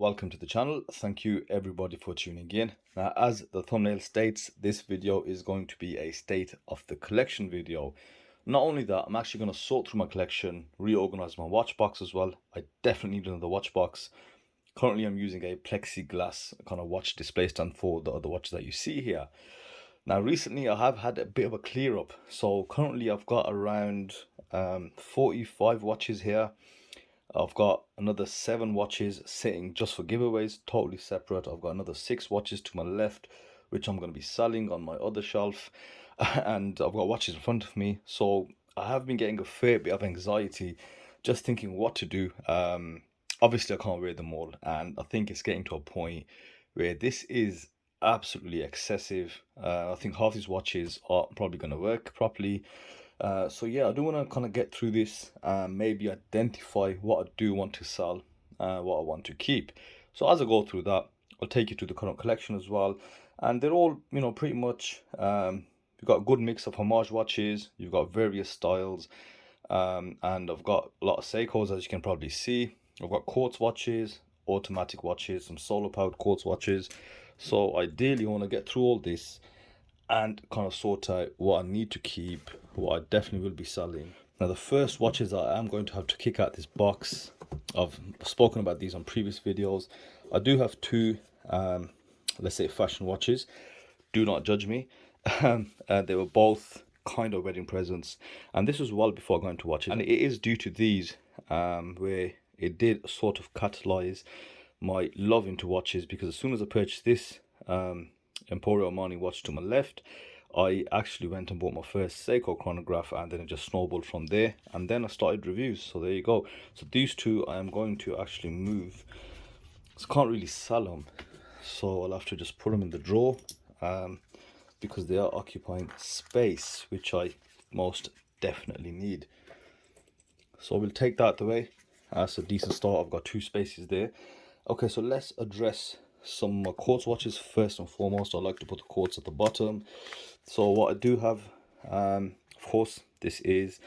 welcome to the channel. Thank you everybody for tuning in. Now, as the thumbnail states, this video is going to be a state of the collection video. Not only that, I'm actually going to sort through my collection, reorganize my watch box as well. I definitely need another watch box. Currently I'm using a plexiglass kind of watch display stand for the other watches that you see here. Now recently I have had a bit of a clear up, so currently I've got around 45 watches here. I've got another 7 watches sitting just for giveaways, totally separate. I've got another 6 watches to my left, which I'm going to be selling on my other shelf. And I've got watches in front of me. So I have been getting a fair bit of anxiety just thinking what to do. Obviously, I can't wear them all. And I think it's getting to a point where this is absolutely excessive. I think half these watches are probably going to work properly. So yeah, I do want to kind of get through this and maybe identify what I do want to sell, what I want to keep. So as I go through that, I'll take you to the current collection as well. And they're all, pretty much, you've got a good mix of homage watches, you've got various styles, and I've got a lot of Seikos, as you can probably see. I've got Quartz watches, automatic watches, some solar powered Quartz watches. So ideally, I want to get through all this and kind of sort out what I need to keep, what I definitely will be selling. Now the first watches that I am going to have to kick out this box, I've spoken about these on previous videos. I do have 2 let's say fashion watches, do not judge me. They were both kind of wedding presents, and this was well before going to watches, and it is due to these where it did sort of catalyze my love into watches, because as soon as I purchased this Emporio Armani watch to my left, I actually went and bought my first Seiko chronograph, and then it just snowballed from there, and then I started reviews. So there you go. So these 2 I am going to actually move, so I can't really sell them, so I'll have to just put them in the drawer because they are occupying space, which I most definitely need. So we'll take that away. That's a decent start. I've got 2 spaces there. Okay, so let's address some Quartz watches first and foremost. I like to put the Quartz at the bottom. So what I do have, of course, this is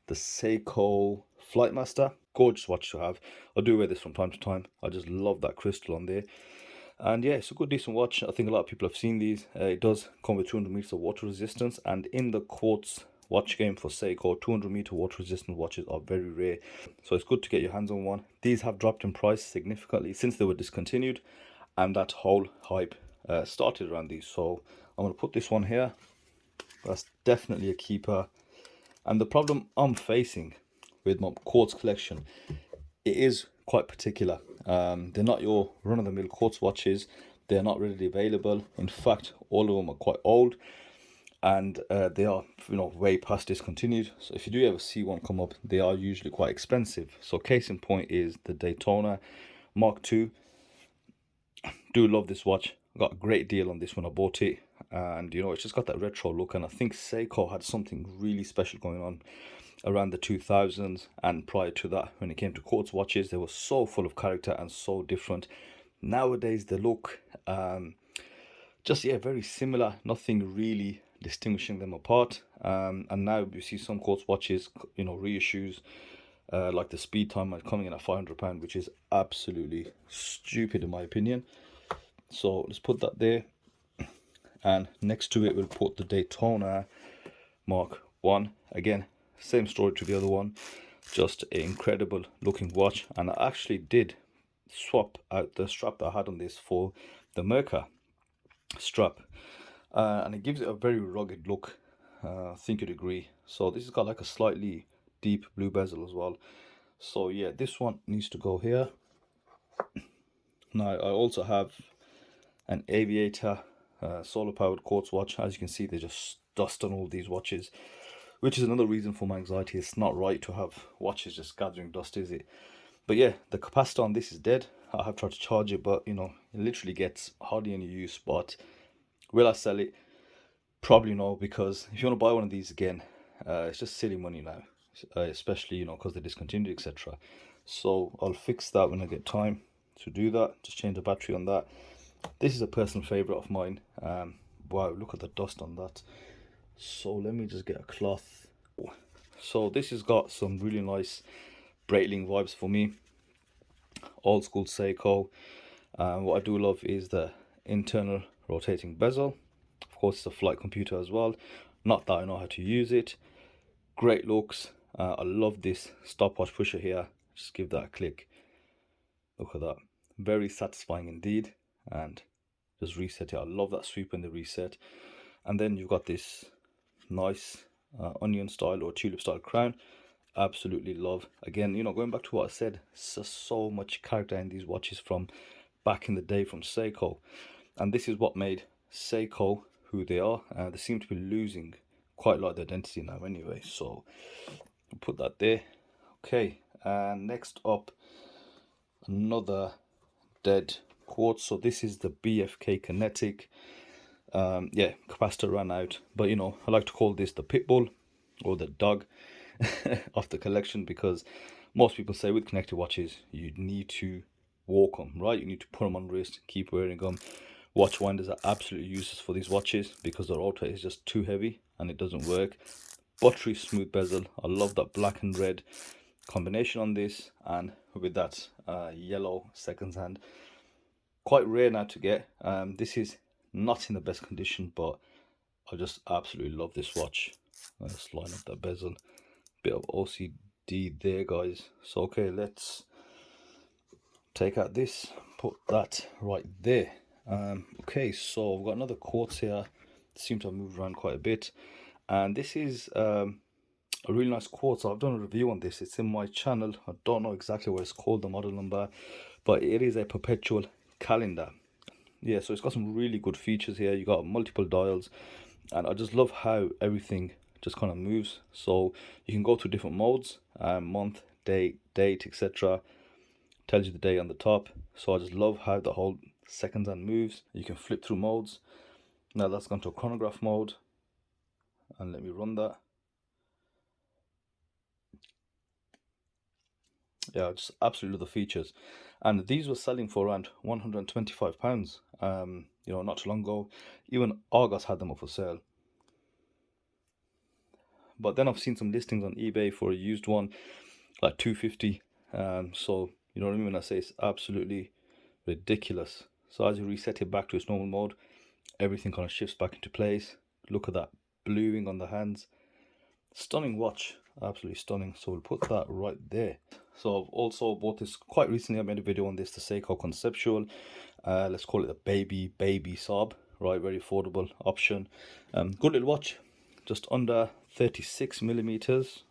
the Seiko Flightmaster. Gorgeous watch to have. I do wear this from time to time. I just love that crystal on there. And yeah, it's a good decent watch. I think a lot of people have seen these. It does come with 200 meters of water resistance, and in the Quartz watch game for Seiko, 200 meter water resistant watches are very rare, so it's good to get your hands on one. These have dropped in price significantly since they were discontinued, and that whole hype started around these. So I'm going to put this one here. That's definitely a keeper. And the problem I'm facing with my Quartz collection, it is quite particular. They're not your run-of-the-mill Quartz watches. They're not readily available. In fact, all of them are quite old, and they are way past discontinued. So if you do ever see one come up, they are usually quite expensive. So case in point is the Daytona Mark II. Do love this watch. I got a great deal on this when I bought it, and it's just got that retro look, and I think Seiko had something really special going on around the 2000s, and prior to that, when it came to Quartz watches, they were so full of character and so different. Nowadays they look very similar, nothing really distinguishing them apart. And now you see some Quartz watches, reissues, like the Speed Time coming in at £500, which is absolutely stupid in my opinion. So let's put that there, and next to it we'll put the Daytona Mark I. Again, same story to the other one, just an incredible looking watch. And I actually did swap out the strap that I had on this for the Merca strap, and it gives it a very rugged look. I think you'd agree. So this has got like a slightly deep blue bezel as well. So yeah, this one needs to go here. Now I also have an Aviator solar powered Quartz watch. As you can see, there's just dust on all these watches, which is another reason for my anxiety. It's not right to have watches just gathering dust, is it? But yeah, the capacitor on this is dead. I have tried to charge it, but it literally gets hardly any use. But will I sell it? Probably no, because if you want to buy one of these again, it's just silly money now, especially because they're discontinued, etc. So I'll fix that when I get time to do that. Just change the battery on that. This is a personal favorite of mine. Wow, look at the dust on that. So let me just get a cloth. So this has got some really nice Breitling vibes for me. Old school Seiko. What I do love is the internal rotating bezel. Of course, it's a flight computer as well. Not that I know how to use it. Great looks. I love this stopwatch pusher here. Just give that a click. Look at that. Very satisfying indeed. And just reset it. I love that sweep in the reset. And then you've got this nice onion style or tulip style crown. Absolutely love. Again, you know, going back to what I said, so much character in these watches from back in the day from Seiko. And this is what made Seiko who they are. They seem to be losing quite a lot of their identity now anyway. So I'll put that there. Okay, and next up, another dead quartz. So this is the BFK Kinetic. Yeah, capacitor ran out, but you know, I like to call this the pit bull or the dog of the collection, because most people say with connected watches you need to walk them, right? You need to put them on wrist, keep wearing them. Watch winders are absolutely useless for these watches because the rotor is just too heavy and it doesn't work. Buttery smooth bezel. I love that black and red combination on this, and with that yellow seconds hand. Quite rare now to get. This is not in the best condition, but I just absolutely love this watch. Let's line up that bezel. Bit of OCD there, guys. So okay, let's take out this, put that right there. Okay, so we've got another quartz here. Seems to have moved around quite a bit, and this is a really nice quartz. I've done a review on this. It's in my channel. I don't know exactly what it's called, the model number, but it is a perpetual calendar. Yeah, so it's got some really good features here. You got multiple dials, and I just love how everything just kind of moves. So you can go through different modes, month, day, date, etc. Tells you the day on the top. So I just love how the whole seconds hand moves. You can flip through modes. Now that's gone to a chronograph mode, and let me run that. Yeah, just absolutely love the features. And these were selling for around £125. You know, not too long ago. Even Argos had them up for sale. But then I've seen some listings on eBay for a used one, like £250. So you know what I mean when I say it's absolutely ridiculous. So as you reset it back to its normal mode, everything kind of shifts back into place. Look at that bluing on the hands. Stunning watch, absolutely stunning. So we'll put that right there. So I've also bought this quite recently. I made a video on this, the Seiko Conceptual. Let's call it a baby Saab, right? Very affordable option. Good little watch, just under 36 millimeters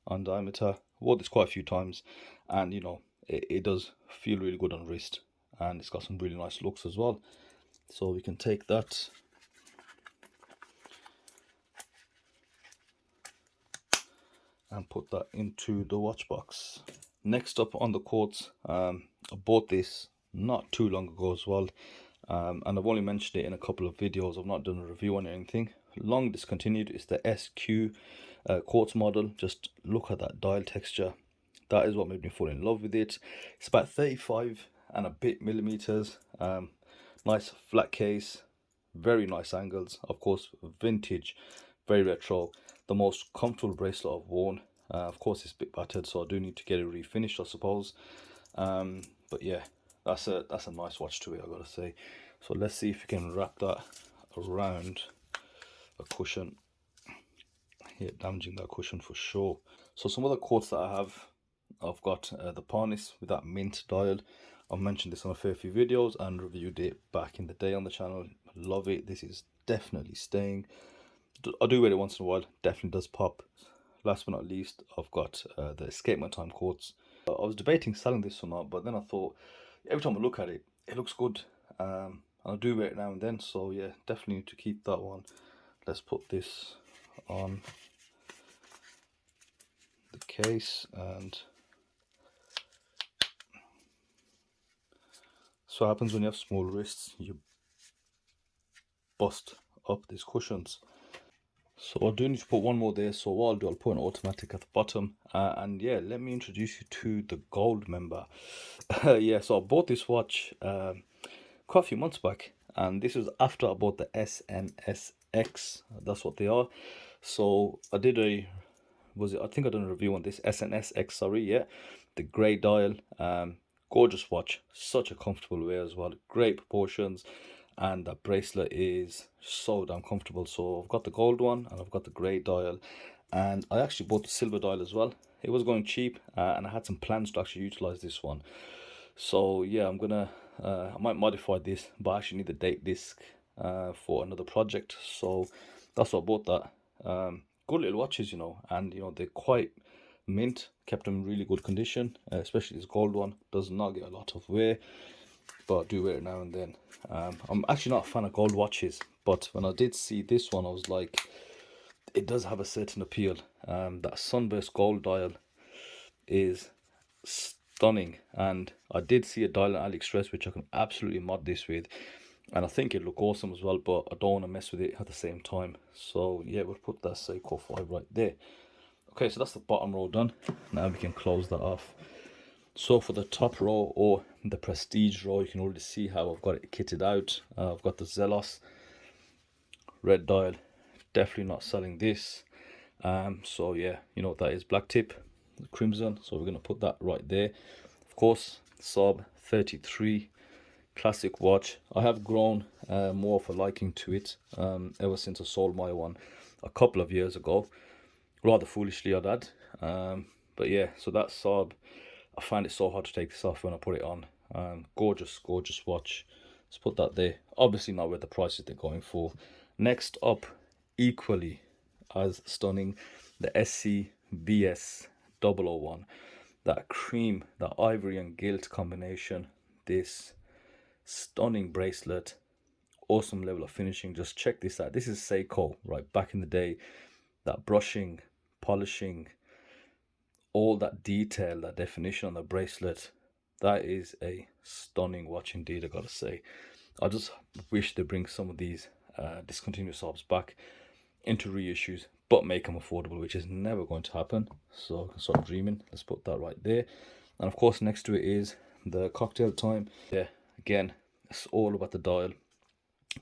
on diameter. Wore this quite a few times, and you know, it does feel really good on wrist, and it's got some really nice looks as well. So we can take that and put that into the watch box. Next up on the quartz, I bought this not too long ago as well, and I've only mentioned it in a couple of videos. I've not done a review on anything. Long discontinued. It's the SQ quartz model. Just look at that dial texture. That is what made me fall in love with it. It's about 35 and a bit millimeters. Nice flat case, very nice angles. Of course, vintage, very retro. The most comfortable bracelet I've worn. Of course, it's a bit battered, so I do need to get it refinished, I suppose. But yeah, that's a nice watch to it, I gotta say. So let's see if we can wrap that around a cushion. Yeah, damaging that cushion for sure. So some other quartz that I have, I've got the Parnis with that mint dial. I've mentioned this on a fair few videos and reviewed it back in the day on the channel. Love it. This is definitely staying. I do wear it once in a while. Definitely does pop. Last but not least, I've got the Escapement Time quartz. I was debating selling this or not, but then I thought every time I look at it, it looks good. And I do wear it now and then, so yeah, definitely need to keep that one. Let's put this on the case, and so what happens when you have small wrists, you bust up these cushions. So I do need to put one more there, so what I'll do, I'll put an automatic at the bottom, and yeah, let me introduce you to the gold member. Yeah, so I bought this watch quite a few months back, and this was after I bought the SNSX. That's what they are. So I did I think I done a review on this SNSX, sorry, yeah, the grey dial, Gorgeous watch, such a comfortable wear as well, great proportions, and that bracelet is so damn comfortable. So I've got the gold one and I've got the grey dial, and I actually bought the silver dial as well. It was going cheap, and I had some plans to actually utilize this one. So yeah, I'm gonna I might modify this, but I actually need the date disc for another project, so that's why I bought that. Good little watches, you know, and you know they're quite mint, kept them in really good condition, especially this gold one does not get a lot of wear, but I do wear it now and then. I'm actually not a fan of gold watches, but when I did see this one I was like, it does have a certain appeal. That sunburst gold dial is stunning, and I did see a dial on AliExpress which I can absolutely mod this with, and I think it look awesome as well, but I don't want to mess with it at the same time. So yeah, we'll put that Seiko 5 right there. Okay, so that's the bottom row done. Now we can close that off. So for the top row, or the prestige row, you can already see how I've got it kitted out. I've got the Zelos red dial, definitely not selling this. So yeah, you know what that is, black tip, crimson, so we're going to put that right there. Of course, Saab 33 classic watch. I have grown more of a liking to it ever since I sold my one a couple of years ago, rather foolishly I'd add. But yeah, so that Saab, I find it so hard to take this off when I put it on. Gorgeous watch. Let's put that there. Obviously not with the prices they're going for. Next up, equally as stunning, the SCBS 001. That cream, that ivory and gilt combination. This stunning bracelet, awesome level of finishing. Just check this out. This is Seiko, right, back in the day. That brushing, polishing, all that detail, that definition on the bracelet, that is a stunning watch indeed, I gotta say. I just wish they bring some of these discontinued Saabs back into reissues, but make them affordable, which is never going to happen. So I can start dreaming. Let's put that right there. And of course next to it is the cocktail time. Yeah, again, it's all about the dial,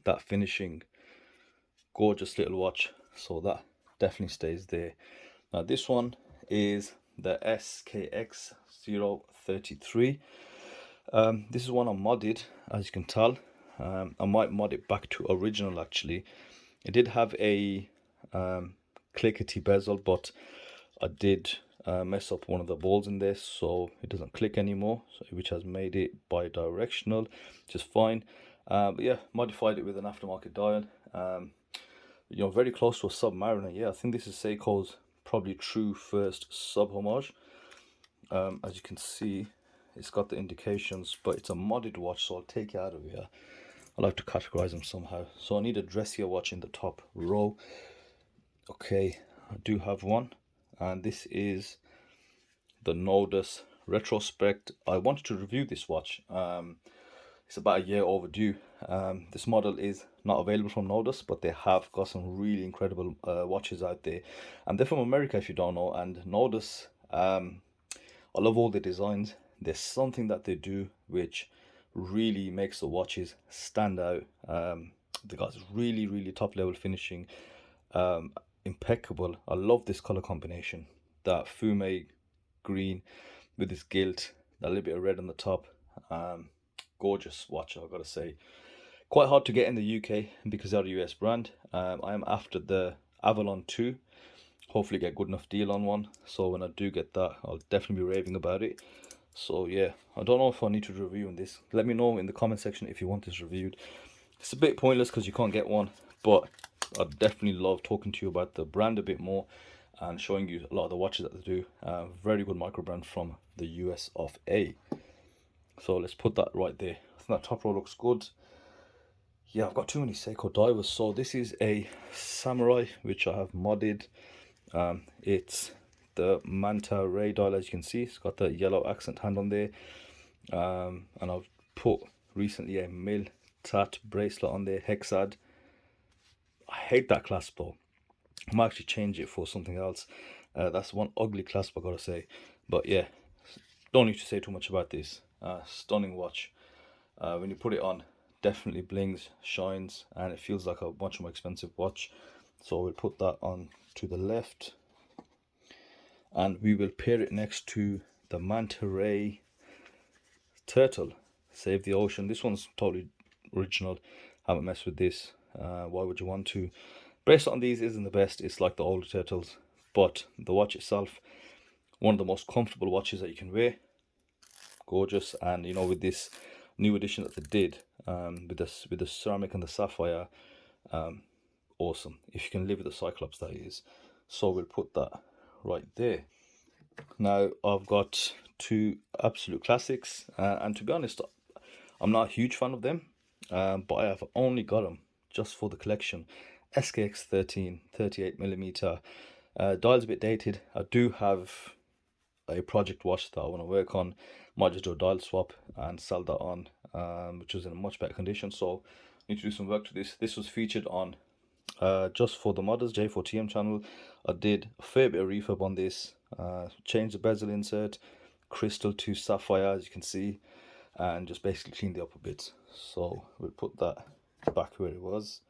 that finishing, gorgeous little watch, so that definitely stays there. Now this one is the SKX 033. This is one I modded, as you can tell. I might mod it back to original actually. It did have a clickety bezel, but I did mess up one of the balls in this, so it doesn't click anymore, so, which has made it bi-directional, which is fine. But yeah, modified it with an aftermarket dial. You know, very close to a Submariner. Yeah, I think this is Seiko's probably true first sub homage. As you can see, it's got the indications, but it's a modded watch, so I'll take it out of here. I like to categorize them somehow. So I need a dressier watch in the top row. Okay, I do have one, and this is the Nodus Retrospect. I wanted to review this watch. It's about a year overdue. This model is not available from Nodus, but they have got some really incredible watches out there, and they're from America if you don't know. And Nodus, I love all the designs. There's something that they do which really makes the watches stand out. They got really top level finishing, impeccable. I love this color combination, that fume green with this gilt, that little bit of red on the top. Gorgeous watch, I've got to say. Quite hard to get in the UK because they're a US brand. I am after the Avalon 2. Hopefully get good enough deal on one, so when I do get that, I'll definitely be raving about it. So yeah, I don't know if I need to review on this. Let me know in the comment section if you want this reviewed. It's a bit pointless because you can't get one, but I definitely love talking to you about the brand a bit more and showing you a lot of the watches that they do. Very good Microbrand from the US of A. So let's put that right there. I think that top row looks good. Yeah, I've got too many Seiko divers. So this is a Samurai, which I have modded. It's the Manta Ray dial, as you can see. It's got the yellow accent hand on there. And I've put recently a Miltat bracelet on there, Hexad. I hate that clasp though. I might actually change it for something else. That's one ugly clasp, I gotta say. But yeah, don't need to say too much about this. Stunning watch. When you put it on, definitely blings, shines, and it feels like a much more expensive watch. So we'll put that on to the left, and we will pair it next to the Manta Ray turtle, Save the Ocean. This one's totally original, haven't messed with this. Why would you want to? Bracelet on these isn't the best, it's like the older turtles, but the watch itself, one of the most comfortable watches that you can wear. Gorgeous. And you know, with this new edition that they did, with the ceramic and the sapphire, awesome. If you can live with the Cyclops, that is. So we'll put that right there. Now I've got two absolute classics, and to be honest, I'm not a huge fan of them, but I have only got them just for the collection. SKX 13 38mm. Dial's a bit dated. I do have a project watch that I want to work on. Might just do a dial swap and sell that on, which is in a much better condition. So I need to do some work to this. This was featured on Just for the Modders J4TM channel. I did a fair bit of refurb on this. Changed the bezel insert, crystal to sapphire, as you can see, and just basically cleaned the upper bits. So we'll put that back where it was.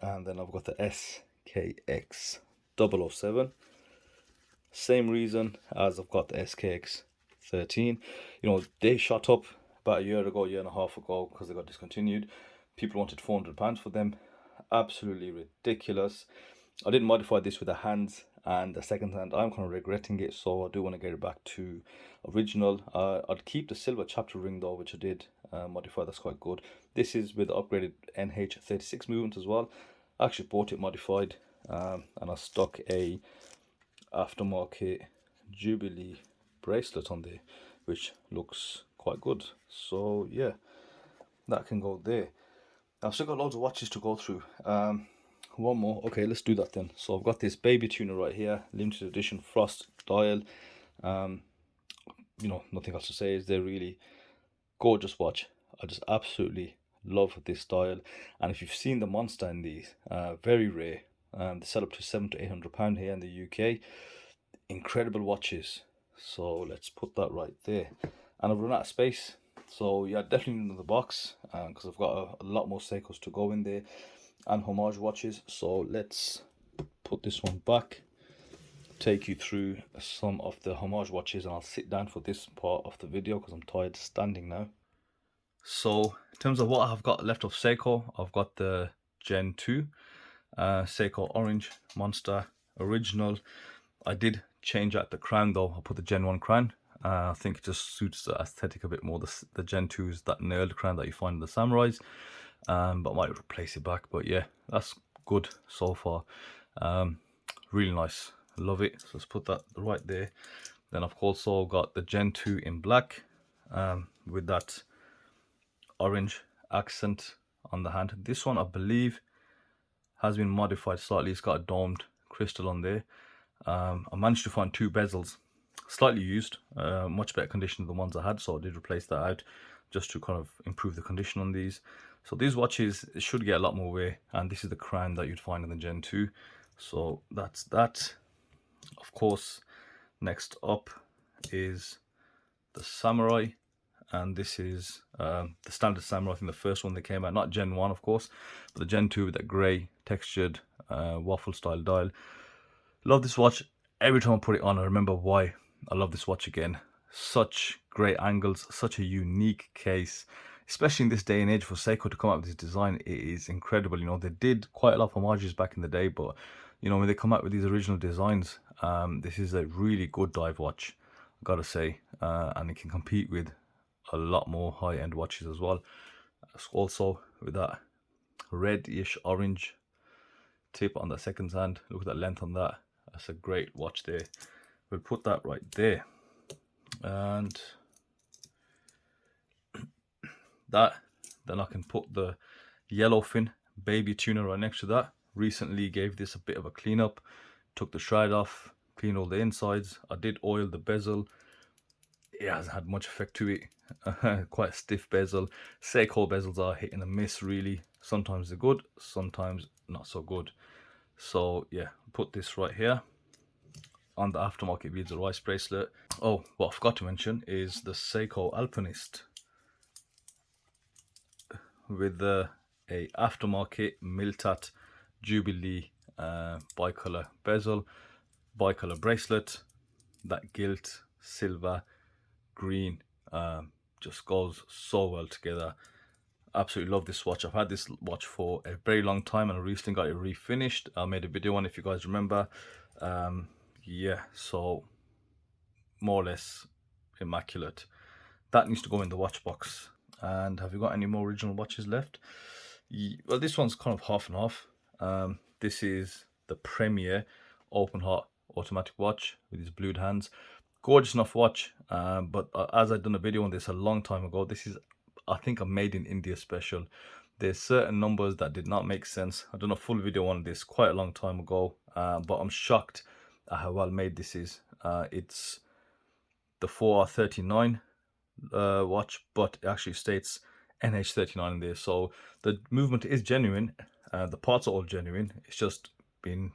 And then I've got the SKX 007. Same reason as I've got the SKX 13. You know, they shot up about a year ago, year and a half ago, because they got discontinued. People wanted £400 for them. Absolutely ridiculous. I didn't modify this with the hands and the second hand. I'm kind of regretting it, so I do want to get it back to original. I'd keep the silver chapter ring though, which I did modify. That's quite good. This is with the upgraded NH36 movement as well. I actually bought it modified, and I stuck a aftermarket Jubilee bracelet on there, which looks quite good. So yeah, that can go there. I've still got loads of watches to go through. One more. Okay, let's do that then. So I've got this baby tuner right here, limited edition frost dial. You know, nothing else to say. Is they're really gorgeous watch. I just absolutely love this dial. And if you've seen the monster in these, very rare. They sell up to £700 to £800 here in the UK. Incredible watches. So let's put that right there. And I've run out of space, so yeah, definitely need another box, because I've got a lot more Seikos to go in there and homage watches. So let's put this one back, take you through some of the homage watches, and I'll sit down for this part of the video because I'm tired standing now. So in terms of what I've got left of Seiko, I've got the Gen 2 Seiko Orange Monster Original. I did change out the crown though. I put the Gen 1 crown. I think it just suits the aesthetic a bit more. The Gen 2 is that nailed crown that you find in the Samurais, but I might replace it back. But yeah, that's good so far. Really nice, love it. So let's put that right there. Then I've also got the Gen 2 in black, with that orange accent on the hand. This one I believe has been modified slightly. It's got a domed crystal on there. I managed to find two bezels, slightly used, much better condition than the ones I had, so I did replace that out just to kind of improve the condition on these. So these watches should get a lot more wear, and this is the crown that you'd find in the Gen 2. So that's that. Of course, next up is the Samurai, and this is the standard Samurai. I think the first one that came out, not Gen 1 of course, but the Gen 2 with that grey textured waffle style dial. Love this watch. Every time I put it on, I remember why I love this watch again. Such great angles, such a unique case, especially in this day and age for Seiko to come out with this design. It is incredible. You know, they did quite a lot of homages back in the day, but you know, when they come out with these original designs, this is a really good dive watch, I gotta say, and it can compete with a lot more high-end watches as well. Also with that reddish orange tip on the second hand. Look at that length on that. That's a great watch there. We'll put that right there, and that, then I can put the yellowfin baby tuner right next to that. Recently gave this a bit of a cleanup, took the shroud off, cleaned all the insides. I did oil the bezel. It hasn't had much effect to it. Quite a stiff bezel. Seiko bezels are hit and miss really. Sometimes they're good, sometimes not so good. So yeah, put this right here on the aftermarket beads of rice bracelet. Oh, what I forgot to mention is the Seiko Alpinist with a aftermarket Miltat Jubilee bicolor bezel, bicolor bracelet, that gilt silver, green Just goes so well together. Absolutely love this watch. I've had this watch for a very long time and I recently got it refinished. I made a video on it if you guys remember. Yeah, so more or less immaculate. That needs to go in the watch box. And have you got any more original watches left? Well, this one's kind of half and half. This is the Premier open heart automatic watch with these blued hands. Gorgeous enough watch, but as I've done a video on this a long time ago, this is, I think, a made in India special. There's certain numbers that did not make sense. I've done a full video on this quite a long time ago, but I'm shocked at how well made this is. It's the 4R39 watch, but it actually states NH39 in there, so the movement is genuine. The parts are all genuine. It's just been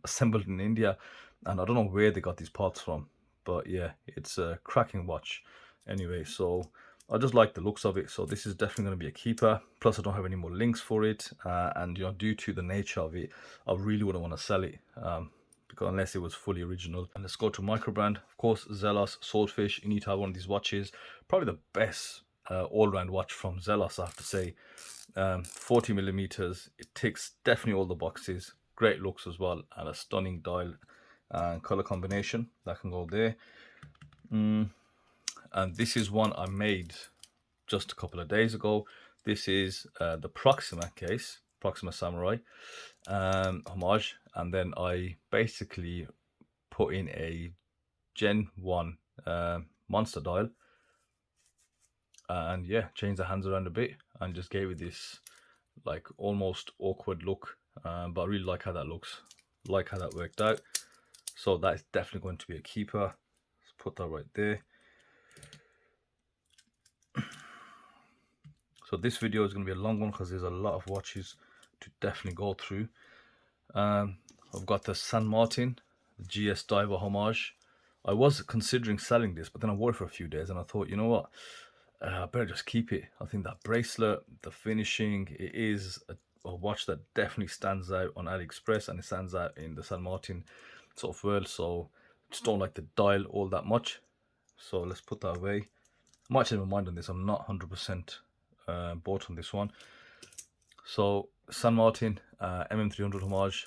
assembled in India, and I don't know where they got these parts from, but yeah, it's a cracking watch anyway. So I just like the looks of it, so this is definitely going to be a keeper. Plus I don't have any more links for it, and you know, due to the nature of it, I really wouldn't want to sell it, because unless it was fully original. And let's go to Microbrand. Of course, Zelos, Swordfish. You need to have one of these watches. Probably the best all-round watch from Zelos, I have to say. 40 millimeters. It ticks definitely all the boxes. Great looks as well, and a stunning dial and color combination that can go there. And this is one I made just a couple of days ago. This is the Proxima case, Proxima Samurai homage, and then I basically put in a Gen 1 monster dial, and yeah, changed the hands around a bit and just gave it this like almost awkward look, but I really like how that looks, like how that worked out. So that is definitely going to be a keeper. Let's put that right there. So this video is going to be a long one because there's a lot of watches to definitely go through. I've got the San Martin, the GS Diver homage. I was considering selling this, but then I wore it for a few days and I thought, you know what, I better just keep it. I think that bracelet, the finishing, it is a watch that definitely stands out on AliExpress, and it stands out in the San Martin sort of world. So I just don't like the dial all that much. So let's put that away. I might change my mind on this. I'm not 100% bought on this one. So San Martin MM300 homage.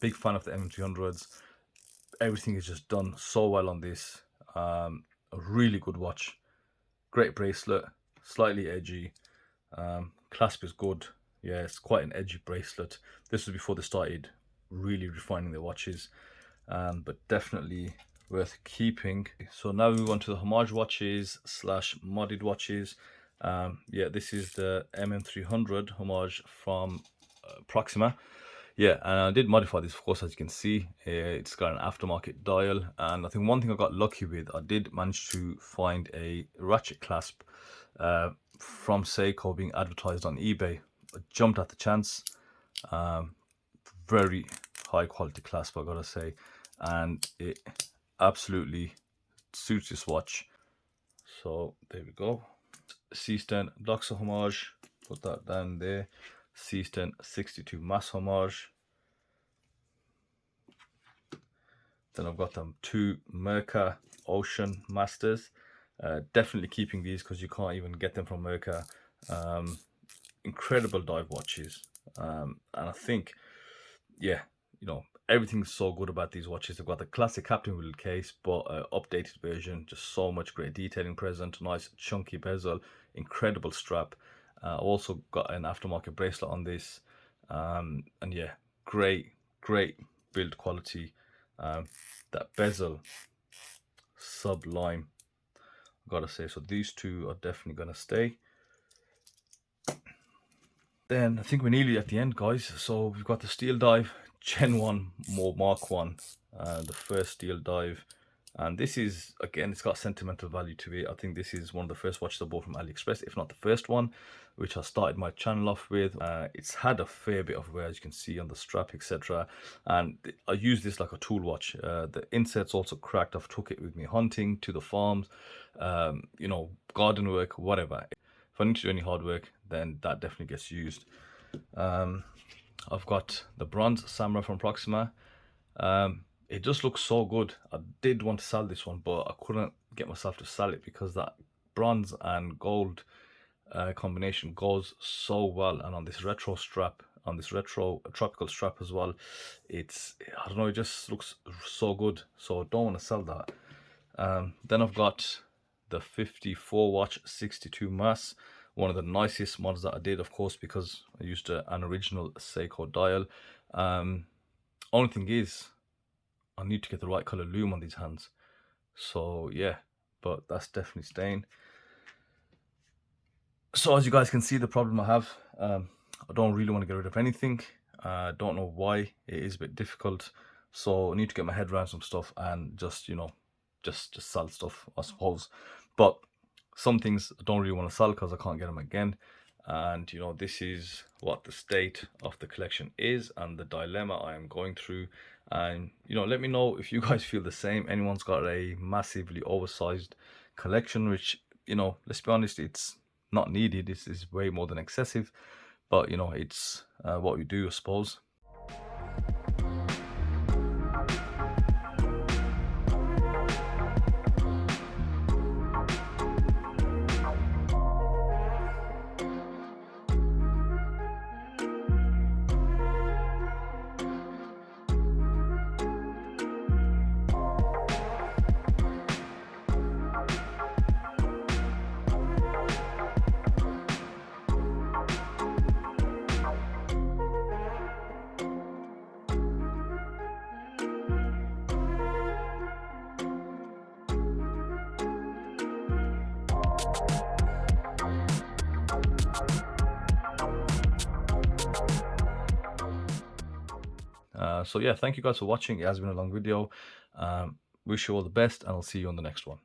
Big fan of the MM300s. Everything is just done so well on this. A really good watch. Great bracelet, slightly edgy. Clasp is good. Yeah, it's quite an edgy bracelet. This was before they started really refining their watches, but definitely worth keeping. So now we move on to the homage watches slash modded watches. Yeah, this is the MM300 homage from Proxima. Yeah, and I did modify this, of course, as you can see. It's got an aftermarket dial, and I think one thing I got lucky with, I did manage to find a ratchet clasp from Seiko being advertised on eBay. I jumped at the chance. Very high quality clasp, I gotta say, and it absolutely suits this watch. So there we go. C-Sten Doxa homage, put that down there. C-Sten 62 mass homage. Then I've got them two Merca Ocean Masters. Definitely keeping these because you can't even get them from Merca. Incredible dive watches, and I think, yeah, you know, everything's so good about these watches. They've got the classic Captain Wheel case, but updated version. Just so much great detailing present. Nice chunky bezel, incredible strap. Also got an aftermarket bracelet on this, and yeah, great build quality. That bezel, sublime, I gotta say. So these two are definitely gonna stay. Then I think we're nearly at the end, guys. So we've got the steel dive Gen 1 more Mark 1, the first steel dive, and this is, again, it's got sentimental value to it. I think this is one of the first watches I bought from AliExpress, if not the first one, which I started my channel off with. It's had a fair bit of wear, as you can see on the strap, etc. And I use this like a tool watch. The insert's also cracked. I've took it with me hunting, to the farms, you know, garden work, whatever. If I need to do any hard work, then that definitely gets used. I've got the bronze Samurai from Proxima. It just looks so good. I did want to sell this one, but I couldn't get myself to sell it because that bronze and gold combination goes so well, and on this retro strap, on this retro tropical strap as well, it's, I don't know, it just looks so good, so don't want to sell that. Then I've got the 54 watch 62 mass, one of the nicest mods that I did, of course, because I used an original Seiko dial. Only thing is, I need to get the right color lume on these hands, so yeah, but that's definitely staying. So as you guys can see, the problem I have, I don't really want to get rid of anything. I don't know why. It is a bit difficult, so I need to get my head around some stuff and just, you know, just sell stuff, I suppose. But some things I don't really want to sell because I can't get them again. And you know, this is what the state of the collection is and the dilemma I am going through. And you know, let me know if you guys feel the same. Anyone's got a massively oversized collection, which, you know, let's be honest, it's not needed. This is way more than excessive, but you know, it's what you do, I suppose. So yeah, thank you guys for watching. It has been a long video. Wish you all the best, and I'll see you on the next one.